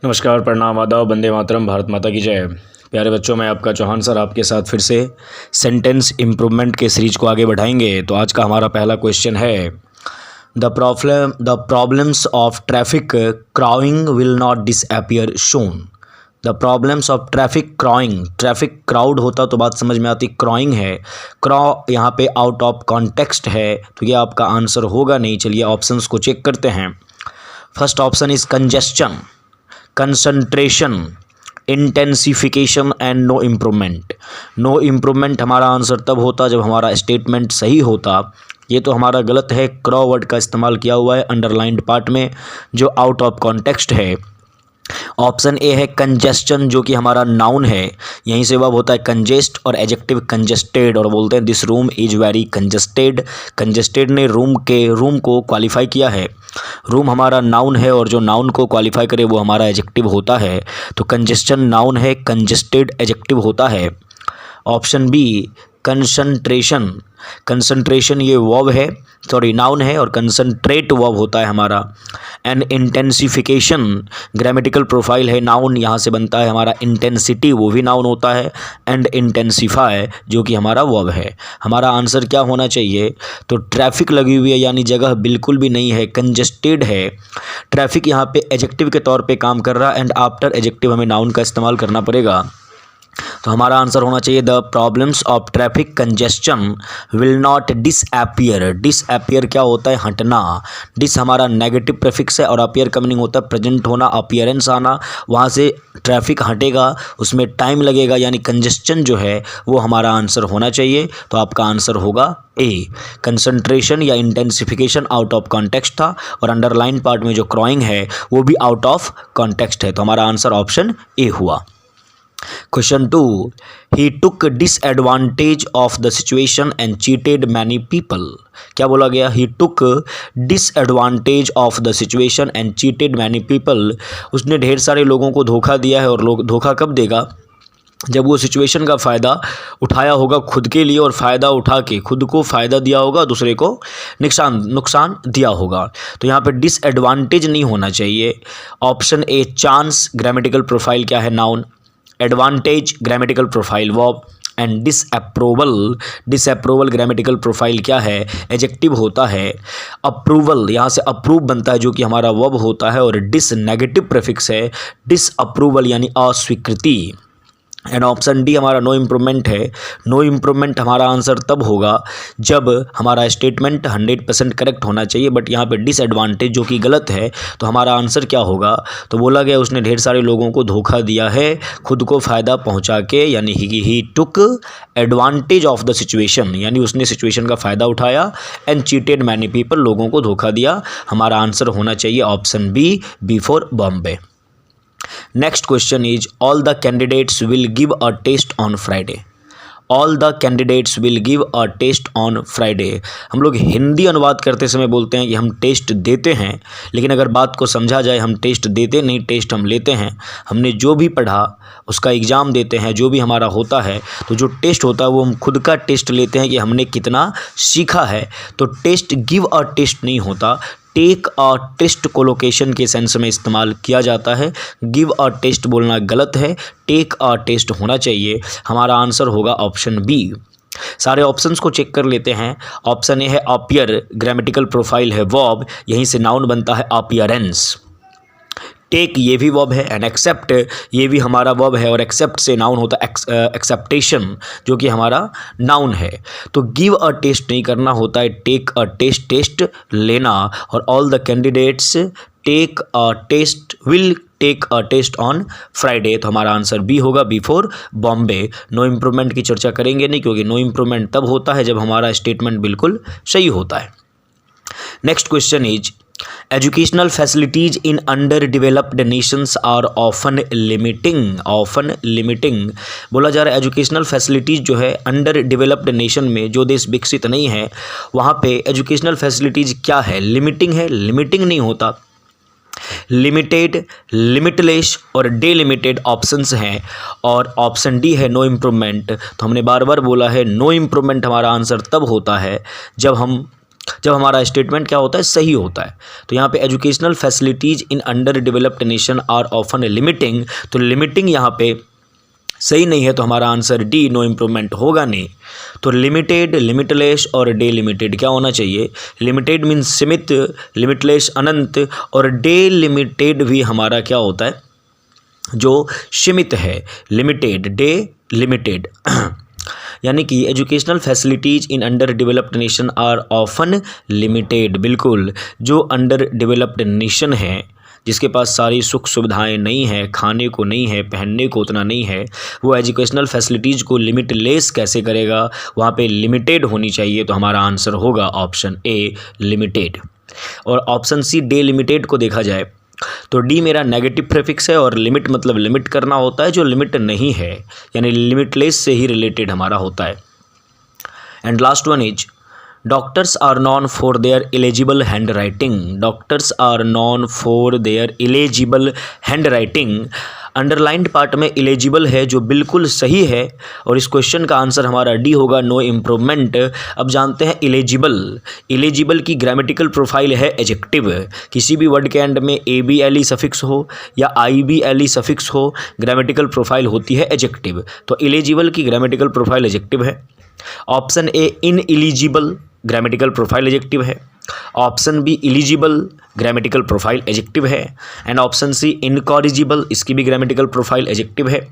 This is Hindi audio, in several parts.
नमस्कार, प्रणाम, आदाब, वंदे मातरम, भारत माता की जय। प्यारे बच्चों, मैं आपका चौहान सर आपके साथ फिर से सेंटेंस इम्प्रूवमेंट के सीरीज को आगे बढ़ाएंगे। तो आज का हमारा पहला क्वेश्चन है, the problems of traffic crowding will not disappear soon. The problems of traffic crowding, traffic crowd होता तो बात समझ में आती, क्राउइंग है, क्राउ यहाँ पे आउट ऑफ कॉन्टेक्स्ट है, तो ये आपका आंसर होगा नहीं। चलिए ऑप्शंस को चेक करते हैं। First option is congestion, concentration, intensification and no improvement. No improvement हमारा आंसर तब होता जब हमारा स्टेटमेंट सही होता। ये तो हमारा गलत है, क्रॉ वर्ड का इस्तेमाल किया हुआ है अंडरलाइंड पार्ट में जो आउट ऑफ कॉन्टेक्स्ट है। ऑप्शन ए है कंजेस्शन, जो कि हमारा नाउन है, यहीं से वर्ब होता है कंजेस्ट और एडजेक्टिव कंजेस्टेड, और बोलते हैं this room is very congested. Congested ने रूम को क्वालिफाई किया है। रूम हमारा नाउन है और जो नाउन को क्वालिफाई करे वो हमारा एडजेक्टिव होता है। तो कंजेस्शन नाउन है, कंजेस्टेड एडजेक्टिव होता है। ऑप्शन बी कंसंट्रेशन, कंसंट्रेशन ये वर्ब है, सॉरी नाउन है, और कंसंट्रेट वर्ब होता है हमारा। एंड इंटेंसिफिकेशन ग्रामेटिकल प्रोफाइल है, नाउन यहाँ से बनता है हमारा। इंटेंसिटी वो भी नाउन होता है। एंड इंटेंसिफाई जो कि हमारा वर्ब है। हमारा आंसर क्या होना चाहिए? तो ट्रैफिक लगी हुई है यानी जगह बिल्कुल भी नहीं है, कंजेस्टेड है। ट्रैफिक यहाँ पे एडजेक्टिव के तौर पे काम कर रहा है एंड आफ्टर एडजेक्टिव हमें नाउन का इस्तेमाल करना पड़ेगा। तो हमारा आंसर होना चाहिए the problems of traffic congestion will not disappear. Disappear क्या होता है? हटना। डिस हमारा नेगेटिव प्रीफिक्स है और अपियर का मीनिंग होता है प्रेजेंट होना, अपीयरेंस आना। वहाँ से ट्रैफिक हटेगा, उसमें टाइम लगेगा, यानी कंजेस्शन जो है वो हमारा आंसर होना चाहिए। तो आपका आंसर होगा ए। कंसंट्रेशन या इंटेंसिफिकेशन आउट ऑफ कॉन्टेक्स्ट था और अंडरलाइन पार्ट में जो क्राउइंग है वो भी आउट ऑफ कॉन्टेक्स्ट है। तो हमारा आंसर ऑप्शन ए हुआ। Question 2, he took disadvantage of the situation and cheated many people। क्या बोला गया? He took disadvantage of the situation and cheated many people। उसने ढेर सारे लोगों को धोखा दिया है, और लोग धोखा कब देगा? जब वो सिचुएशन का फ़ायदा उठाया होगा खुद के लिए, और फ़ायदा उठा के खुद को फ़ायदा दिया होगा, दूसरे को नुकसान दिया होगा। तो यहाँ पे डिसएडवांटेज नहीं होना चाहिए। Option a chance grammatical profile क्या है? Noun. Advantage grammatical profile verb. And disapproval grammatical profile क्या है? एडजेक्टिव होता है। अप्रूवल यहाँ से अप्रूव बनता है जो कि हमारा वर्ब होता है, और डिस नेगेटिव प्रीफिक्स है, डिसअप्रूवल यानी अस्वीकृति। एंड ऑप्शन डी हमारा नो इम्प्रूवमेंट है। नो इम्प्रूवमेंट हमारा आंसर तब होगा जब हमारा स्टेटमेंट 100% करेक्ट होना चाहिए, बट यहाँ पे डिसएडवांटेज जो कि गलत है। तो हमारा आंसर क्या होगा? तो बोला गया उसने ढेर सारे लोगों को धोखा दिया है खुद को फ़ायदा पहुँचा के, यानी he took advantage of the situation, यानी उसने सिचुएशन का फ़ायदा उठाया। एंड चीटेड मैनी पीपल, लोगों को धोखा दिया। हमारा आंसर होना चाहिए option B, before Bombay. Next question is all the candidates will give a test on Friday. All the candidates will give a test on Friday. हम लोग हिंदी अनुवाद करते समय बोलते हैं कि हम टेस्ट देते हैं, लेकिन अगर बात को समझा जाए हम टेस्ट देते नहीं, टेस्ट हम लेते हैं। हमने जो भी पढ़ा उसका एग्ज़ाम देते हैं, जो भी हमारा होता है। तो जो टेस्ट होता है वो हम खुद का टेस्ट लेते हैं कि हमने कितना सीखा है। तो टेस्ट गिव अ टेस्ट नहीं होता, टेक अ टेस्ट कोलोकेशन के सेंस में इस्तेमाल किया जाता है। गिव अ टेस्ट बोलना गलत है, टेक अ टेस्ट होना चाहिए। हमारा आंसर होगा ऑप्शन बी। सारे ऑप्शंस को चेक कर लेते हैं। ऑप्शन ए है अपीयर, ग्रामेटिकल प्रोफाइल है वर्ब, यहीं से नाउन बनता है अपीयरेंस। टेक ये भी वर्ब है, एंड एक्सेप्ट ये भी हमारा वर्ब है, और एक्सेप्ट से नाउन होता है एक्सेप्टेशन जो कि हमारा नाउन है। तो गिव अ टेस्ट नहीं करना होता है, टेक अ टेस्ट, टेस्ट लेना। और all the candidates take a test will take a test on Friday. तो हमारा आंसर बी होगा, बिफोर बॉम्बे। नो इम्प्रूवमेंट की चर्चा करेंगे नहीं, क्योंकि नो इम्प्रूवमेंट तब होता है जब हमारा स्टेटमेंट बिल्कुल सही होता है। Next question is educational facilities in under developed nations are often limiting. बोला जा रहा है एजुकेशनल फैसिलिटीज़ जो है अंडर डेवलप्ड नेशन में, जो देश विकसित नहीं है वहाँ पे एजुकेशनल फैसिलिटीज़ क्या है? लिमिटिंग है। लिमिटिंग नहीं होता, लिमिटेड, लिमिटलेस और डेलिमिटेड ऑप्शंस हैं, और ऑप्शन डी है नो इम्प्रूवमेंट। तो हमने बार बार बोला है नो इम्प्रूवमेंट हमारा आंसर तब होता है जब हम जब हमारा स्टेटमेंट क्या होता है, सही होता है। तो यहाँ पे educational facilities in under developed nation are often limiting, तो लिमिटिंग यहाँ पे सही नहीं है, तो हमारा आंसर डी, नो इम्प्रूवमेंट होगा नहीं। तो लिमिटेड, लिमिटलेस और डे लिमिटेड क्या होना चाहिए? लिमिटेड मीन्स सीमित, लिमिटलेस अनंत, और डे लिमिटेड भी हमारा क्या होता है, जो सीमित है, लिमिटेड, डे लिमिटेड। यानी कि educational facilities in under developed nation are often limited, बिल्कुल जो अंडर डेवलप्ड नेशन है, जिसके पास सारी सुख सुविधाएं नहीं हैं, खाने को नहीं है, पहनने को उतना नहीं है, वो एजुकेशनल फैसिलिटीज़ को लिमिटलेस कैसे करेगा? वहाँ पे लिमिटेड होनी चाहिए, तो हमारा आंसर होगा ऑप्शन ए, लिमिटेड। और ऑप्शन सी, डे लिमिटेड को देखा जाए तो डी मेरा नेगेटिव प्रीफिक्स है, और लिमिट मतलब लिमिट करना होता है, जो लिमिट नहीं है, यानी लिमिटलेस से ही रिलेटेड हमारा होता है। And last one is doctors are known for their illegible hand writing, doctors are known for their illegible hand writing. Underlined part में इलेजिबल है, जो बिल्कुल सही है, और इस क्वेश्चन का आंसर हमारा डी होगा, नो इम्प्रूवमेंट। अब जानते हैं इलेजिबल, इलेजिबल की ग्रामेटिकल प्रोफाइल है एडजेक्टिव। किसी भी वर्ड के एंड में A B L E suffix हो या I B L E suffix हो, ग्रामेटिकल प्रोफाइल होती है एडजेक्टिव। तो इलेजिबल की ग्रामेटिकल प्रोफाइल एडजेक्टिव है। Option A, ineligible, grammatical profile adjective है। Option B, eligible, grammatical profile adjective है। एंड ऑप्शन सी, इनकॉरिजिबल, इसकी भी ग्रामेटिकल प्रोफाइल एडजेक्टिव है।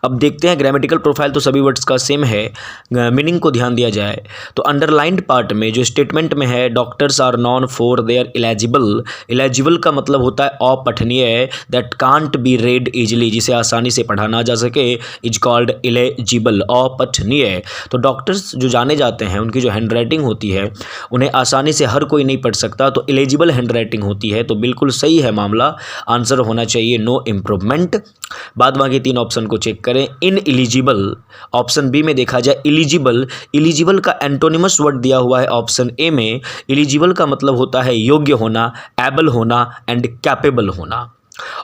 अब देखते हैं, ग्रामेटिकल प्रोफाइल तो सभी वर्ड्स का सेम है, मीनिंग को ध्यान दिया जाए तो अंडरलाइंड पार्ट में जो स्टेटमेंट में है, doctors are known for their illegible, illegible का मतलब होता है अपठनीय, that can't be read easily, जिसे आसानी से पढ़ा ना जा सके, इज कॉल्ड इलेजिबल, अपठनीय। तो डॉक्टर्स जो जाने जाते हैं, उनकी जो हैंड राइटिंग होती है, उन्हें आसानी से हर कोई नहीं पढ़ सकता, तो इलेजिबल हैंड राइटिंग होती है, तो बिल्कुल सही है मामला, आंसर होना चाहिए नो इम्प्रूवमेंट। बाद बाकी तीन ऑप्शन को चेक करें। इन एलिजिबल, ऑप्शन बी में देखा जाए एलिजिबल, एलिजिबल का एंटोनिमस वर्ड दिया हुआ है ऑप्शन ए में। एलिजिबल का मतलब होता है योग्य होना, एबल होना एंड कैपेबल होना,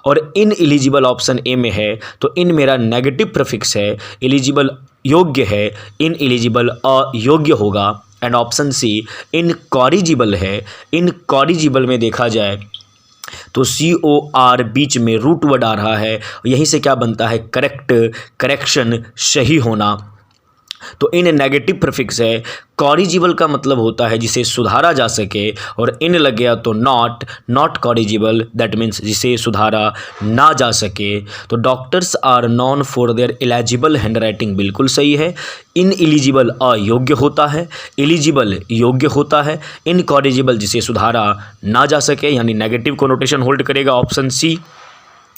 और इन एलिजिबल ऑप्शन ए में है, तो इन मेरा नेगेटिव प्रीफिक्स है, एलिजिबल योग्य है, इन एलिजिबल अयोग्य होगा। एंड ऑप्शन सी, इनकॉरिजिबल है, इनकॉरिजिबल में देखा जाए तो COR बीच में रूट वर्ड आ रहा है, यहीं से क्या बनता है, करेक्ट, करेक्शन, सही होना। तो इन नेगेटिव प्रीफिक्स है, कॉरिजिबल का मतलब होता है जिसे सुधारा जा सके, और इन लग गया तो not, not corrigible, that means जिसे सुधारा ना जा सके। तो doctors are known for their illegible hand writing बिल्कुल सही है। इन एलिजिबल अयोग्य होता है, एलिजिबल योग्य होता है, इनकॉरिजिबल जिसे सुधारा ना जा सके, यानी नेगेटिव कोनोटेशन होल्ड करेगा option C.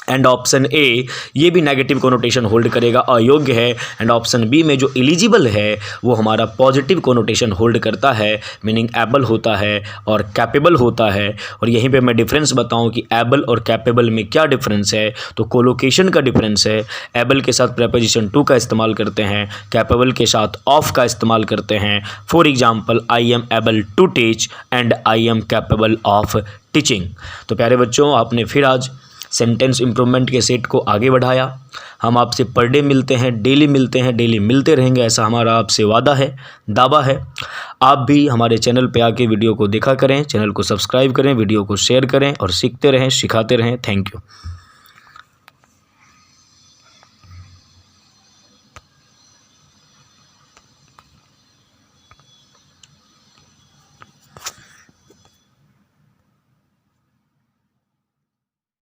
And option A ये भी नेगेटिव कोनोटेशन होल्ड करेगा, अयोग्य है। एंड ऑप्शन बी में जो एलिजिबल है वो हमारा पॉजिटिव कोनोटेशन होल्ड करता है, मीनिंग एबल होता है और कैपेबल होता है। और यहीं पे मैं डिफरेंस बताऊं कि एबल और कैपेबल में क्या डिफरेंस है, तो कोलोकेशन का डिफरेंस है। एबल के साथ प्रेपोजिशन टू का इस्तेमाल करते हैं, कैपेबल के साथ ऑफ का इस्तेमाल करते हैं। For example, I am able to teach and I am capable of teaching. तो प्यारे बच्चों, आपने फिर आज सेंटेंस इम्प्रूवमेंट के सेट को आगे बढ़ाया। हम आपसे पर डे मिलते हैं, डेली मिलते हैं, डेली मिलते रहेंगे, ऐसा हमारा आपसे वादा है, दावा है। आप भी हमारे चैनल पे आके वीडियो को देखा करें, चैनल को सब्सक्राइब करें, वीडियो को शेयर करें और सीखते रहें, सिखाते रहें। Thank you.